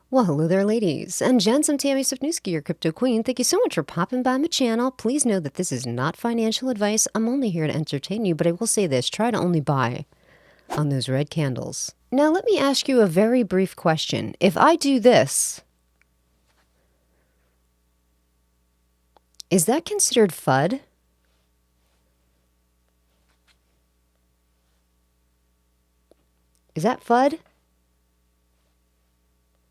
Well, hello there, ladies and gents. I'm Tammy Sipniewski, your crypto queen. Thank you so much for popping by my channel. Please know that this is not financial advice. I'm only here to entertain you, but I will say this, try to only buy on those red candles. Now, let me ask you a very brief question. If I do this, is that considered FUD? Is that FUD?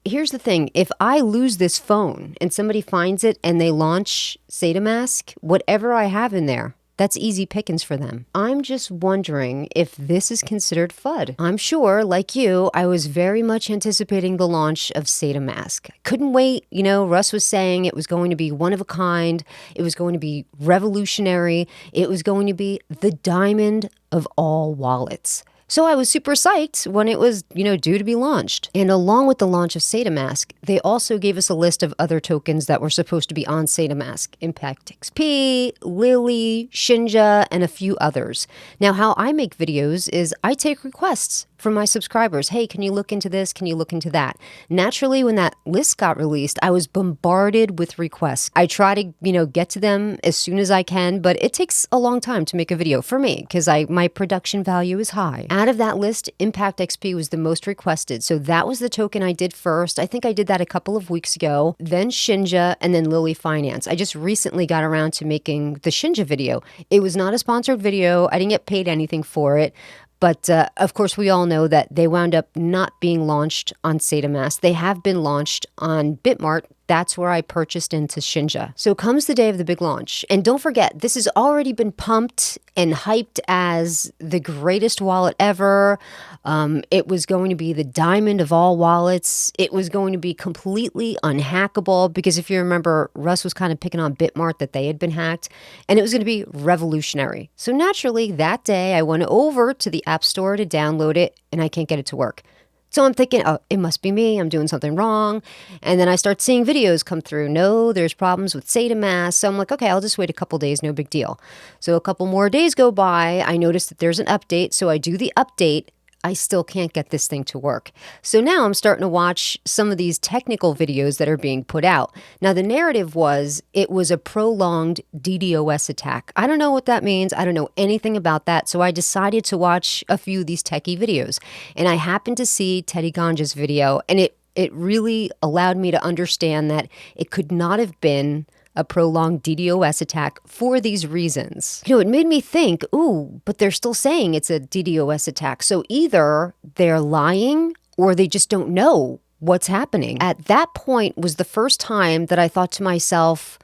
Here's the thing. If I lose this phone and somebody finds it and they launch SaitaMask, whatever I have in there, that's easy pickings for them. I'm just wondering if this is considered FUD. I'm sure, like you, I was very much anticipating the launch of SaitaMask. Couldn't wait. You know, Russ was saying it was going to be one of a kind. It was going to be revolutionary. It was going to be the diamond of all wallets. So I was super psyched when it was, due to be launched. And along with the launch of SaitaMask, they also gave us a list of other tokens that were supposed to be on SaitaMask. Impact XP, Lily, Shinja, and a few others. Now, how I make videos is I take requests from my subscribers. Hey, can you look into this? Can you look into that? Naturally, when that list got released, I was bombarded with requests. I try to, get to them as soon as I can, but it takes a long time to make a video for me because my production value is high. Out of that list, Impact XP was the most requested. So that was the token I did first. I think I did that a couple of weeks ago. Then Shinja and then Lily Finance. I just recently got around to making the Shinja video. It was not a sponsored video. I didn't get paid anything for it. But of course, we all know that they wound up not being launched on SaitaMask. They have been launched on Bitmart. That's where I purchased into Shinja. So comes the day of the big launch. And don't forget, this has already been pumped and hyped as the greatest wallet ever. It was going to be the diamond of all wallets. It was going to be completely unhackable because if you remember, Russ was kind of picking on Bitmart that they had been hacked. And it was going to be revolutionary. So naturally, that day, I went over to the App Store to download it and I can't get it to work. So I'm thinking, oh, it must be me. I'm doing something wrong. And then I start seeing videos come through. No, there's problems with SaitaMask. So I'm like, okay, I'll just wait a couple days. No big deal. So a couple more days go by. I notice that there's an update. So I do the update. I still can't get this thing to work. So now I'm starting to watch some of these technical videos that are being put out. Now, the narrative was it was a prolonged DDoS attack. I don't know what that means. I don't know anything about that. So I decided to watch a few of these techie videos. And I happened to see Teddy Ganja's video, and it really allowed me to understand that it could not have been a prolonged DDoS attack for these reasons. It made me think, ooh, but they're still saying it's a DDoS attack. So either they're lying or they just don't know what's happening. At that point was the first time that I thought to myself,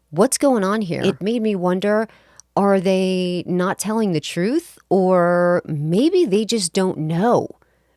what's going on here? It made me wonder, are they not telling the truth? Or maybe they just don't know.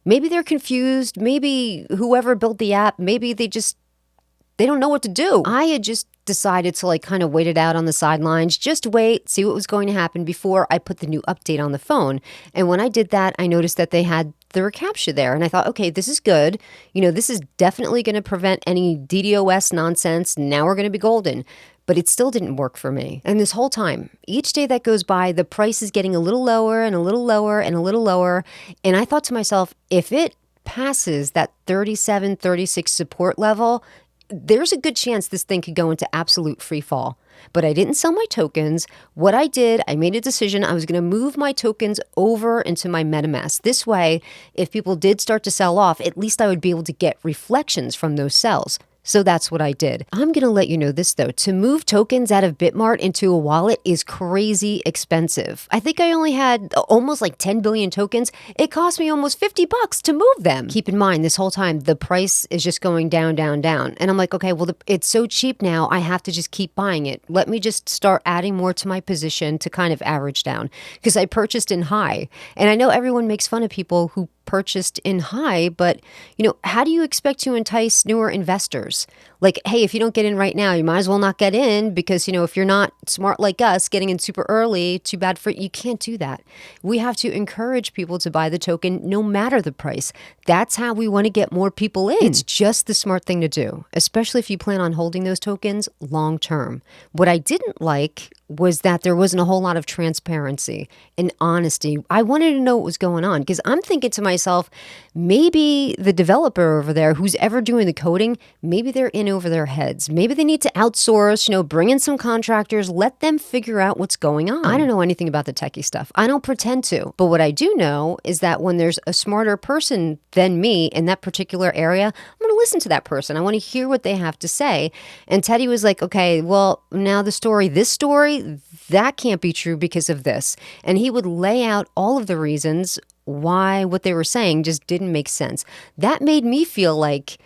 Maybe they're confused. Maybe whoever built the app, maybe they don't know what to do. I had just decided to kind of wait it out on the sidelines, just wait, see what was going to happen before I put the new update on the phone. And when I did that, I noticed that they had the recaptcha there. And I thought, okay, this is good. This is definitely going to prevent any DDoS nonsense. Now we're going to be golden. But it still didn't work for me. And this whole time, each day that goes by, the price is getting a little lower and a little lower and a little lower. And I thought to myself, if it passes that 37, 36 support level, there's a good chance this thing could go into absolute free fall. But I didn't sell my tokens. What I did, I made a decision. I was going to move my tokens over into my MetaMask. This way, if people did start to sell off, at least I would be able to get reflections from those sells. So that's what I did. I'm going to let you know this though. To move tokens out of Bitmart into a wallet is crazy expensive. I think I only had almost 10 billion tokens. It cost me almost $50 to move them. Keep in mind, this whole time, the price is just going down, down, down. And I'm like, okay, well, it's so cheap now. I have to just keep buying it. Let me just start adding more to my position to kind of average down because I purchased in high. And I know everyone makes fun of people who purchased in high, but how do you expect to entice newer investors? Hey, if you don't get in right now, you might as well not get in because, if you're not smart like us, getting in super early, too bad for you. Can't do that. We have to encourage people to buy the token no matter the price. That's how we want to get more people in. It's just the smart thing to do, especially if you plan on holding those tokens long term. What I didn't like was that there wasn't a whole lot of transparency and honesty. I wanted to know what was going on because I'm thinking to myself, maybe the developer over there who's ever doing the coding, maybe they're in over their heads. Maybe they need to outsource, bring in some contractors, let them figure out what's going on. I don't know anything about the techie stuff. I don't pretend to. But what I do know is that when there's a smarter person than me in that particular area, I'm going to listen to that person. I want to hear what they have to say. And Teddy was like, okay, well, now this story, that can't be true because of this. And he would lay out all of the reasons why what they were saying just didn't make sense. That made me feel like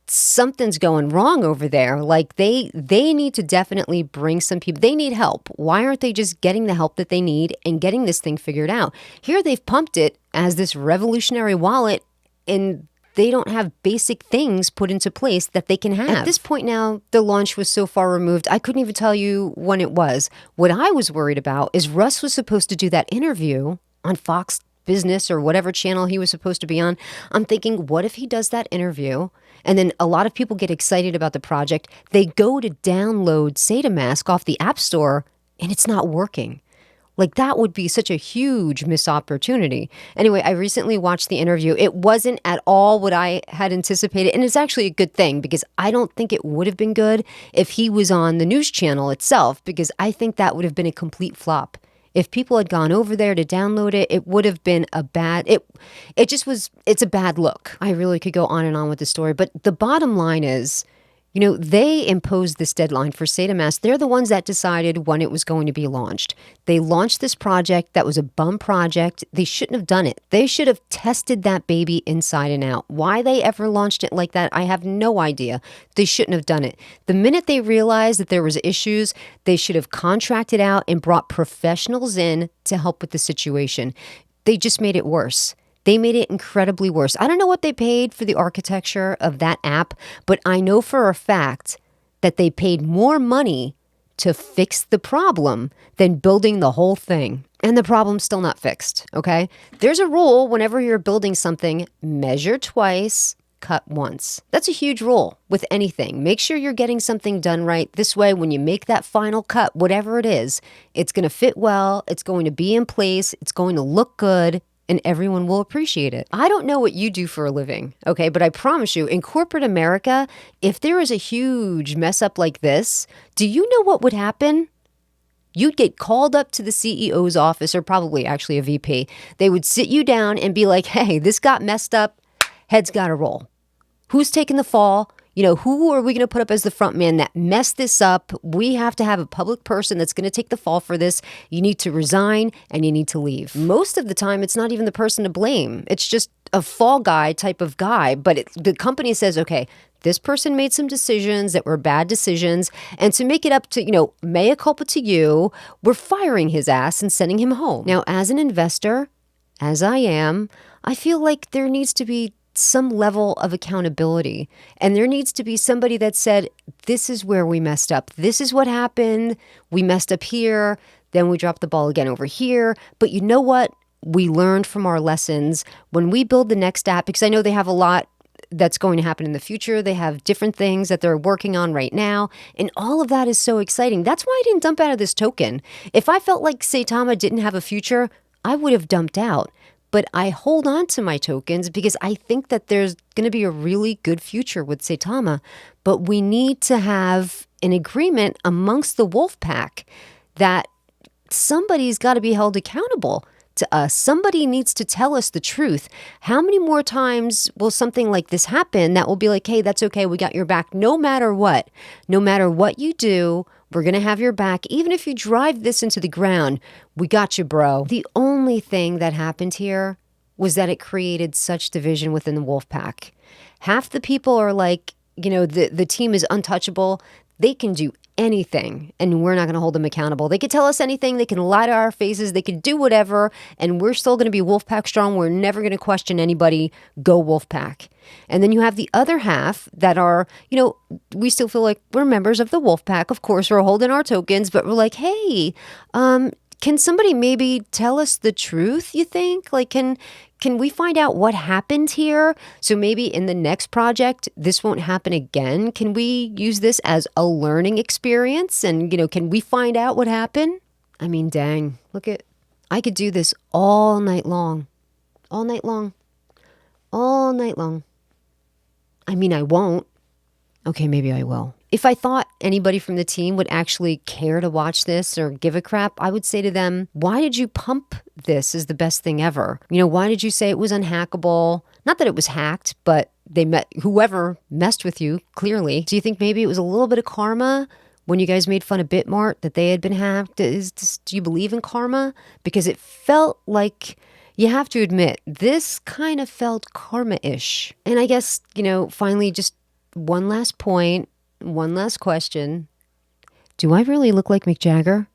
something's going wrong over there. Like they need to definitely bring some people. They need help. Why aren't they just getting the help that they need and getting this thing figured out? Here they've pumped it as this revolutionary wallet, and they don't have basic things put into place that they can have. At this point now, the launch was so far removed, I couldn't even tell you when it was. What I was worried about is Russ was supposed to do that interview on Fox Business or whatever channel he was supposed to be on. I'm thinking, what if he does that interview and then a lot of people get excited about the project? They go to download SaitaMask off the App Store and it's not working. Like, that would be such a huge missed opportunity. Anyway, I recently watched the interview. It wasn't at all what I had anticipated. And it's actually a good thing because I don't think it would have bbeen good if he was on the news channel itself, because I think that would have been a complete flop. If people had gone over there to download it, it would have been a bad, it's a bad look. I really could go on and on with the story. But the bottom line is, they imposed this deadline for SaitaMask. They're the ones that decided when it was going to be launched. They launched this project that was a bum project. They shouldn't have done it. They should have tested that baby inside and out. Why they ever launched it like that, I have no idea. They shouldn't have done it. The minute they realized that there was issues, they should have contracted out and brought professionals in to help with the situation. They just made it worse. They made it incredibly worse. I don't know what they paid for the architecture of that app, but I know for a fact that they paid more money to fix the problem than building the whole thing. And the problem's still not fixed, okay? There's a rule whenever you're building something: measure twice, cut once. That's a huge rule with anything. Make sure you're getting something done right. This way, when you make that final cut, whatever it is, it's going to fit well, it's going to be in place, it's going to look good, and everyone will appreciate it. I don't know what you do for a living, okay? But I promise you, in corporate America, if there is a huge mess up like this, do you know what would happen? You'd get called up to the CEO's office, or probably actually a VP. They would sit you down and be like, hey, this got messed up. Heads got to roll. Who's taking the fall? Who are we going to put up as the front man that messed this up? We have to have a public person that's going to take the fall for this. You need to resign and you need to leave. Most of the time, it's not even the person to blame. It's just a fall guy type of guy. But the company says, okay, this person made some decisions that were bad decisions. And to make it up to, mea culpa to you, we're firing his ass and sending him home. Now, as an investor, as I am, I feel like there needs to be some level of accountability. And there needs to be somebody that said, this is where we messed up. This is what happened. We messed up here. Then we dropped the ball again over here. But you know what? We learned from our lessons. When we build the next app, because I know they have a lot that's going to happen in the future. They have different things that they're working on right now. And all of that is so exciting. That's why I didn't dump out of this token. If I felt like Saitama didn't have a future, I would have dumped out. But I hold on to my tokens because I think that there's going to be a really good future with Saitama. But we need to have an agreement amongst the wolf pack that somebody's got to be held accountable to us. Somebody needs to tell us the truth. How many more times will something like this happen that will be like, hey, that's okay, we got your back no matter what. No matter what you do, we're going to have your back. Even if you drive this into the ground, we got you, bro. The only thing that happened here was that it created such division within the wolf pack. Half the people are like, the team is untouchable. They can do anything, and we're not going to hold them accountable. They could tell us anything. They can lie to our faces. They could do whatever, and we're still going to be Wolfpack strong. We're never going to question anybody. Go Wolfpack. And then you have the other half that are, we still feel like we're members of the Wolfpack. Of course, we're holding our tokens, but we're like, hey, Can somebody maybe tell us the truth, you think? Like, can we find out what happened here? So maybe in the next project, this won't happen again. Can we use this as a learning experience? And, can we find out what happened? I mean, dang, I could do this all night long. All night long. All night long. I mean, I won't. Okay, maybe I will. If I thought anybody from the team would actually care to watch this or give a crap, I would say to them, why did you pump this as the best thing ever? Why did you say it was unhackable? Not that it was hacked, but whoever messed with you, clearly. Do you think maybe it was a little bit of karma when you guys made fun of Bitmart that they had been hacked? Do you believe in karma? Because it felt like, you have to admit, this kind of felt karma-ish. And I guess, finally, just one last point. One last question. Do I really look like Mick Jagger?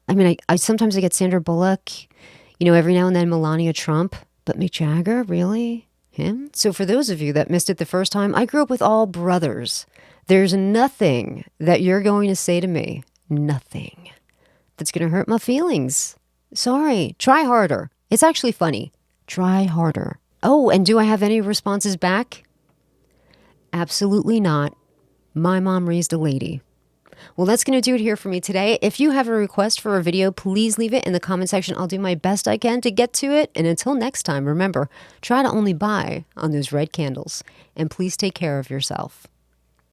I mean, I sometimes I get Sandra Bullock, every now and then Melania Trump, but Mick Jagger, really? Him? So for those of you that missed it the first time, I grew up with all brothers. There's nothing that you're going to say to me, nothing, that's going to hurt my feelings. Sorry, try harder. It's actually funny. Try harder. Oh, and do I have any responses back? Absolutely not. My mom raised a lady. Well, that's going to do it here for me today. If you have a request for a video, please leave it in the comment section. I'll do my best I can to get to it. And until next time, remember, try to only buy on those red candles. And please take care of yourself.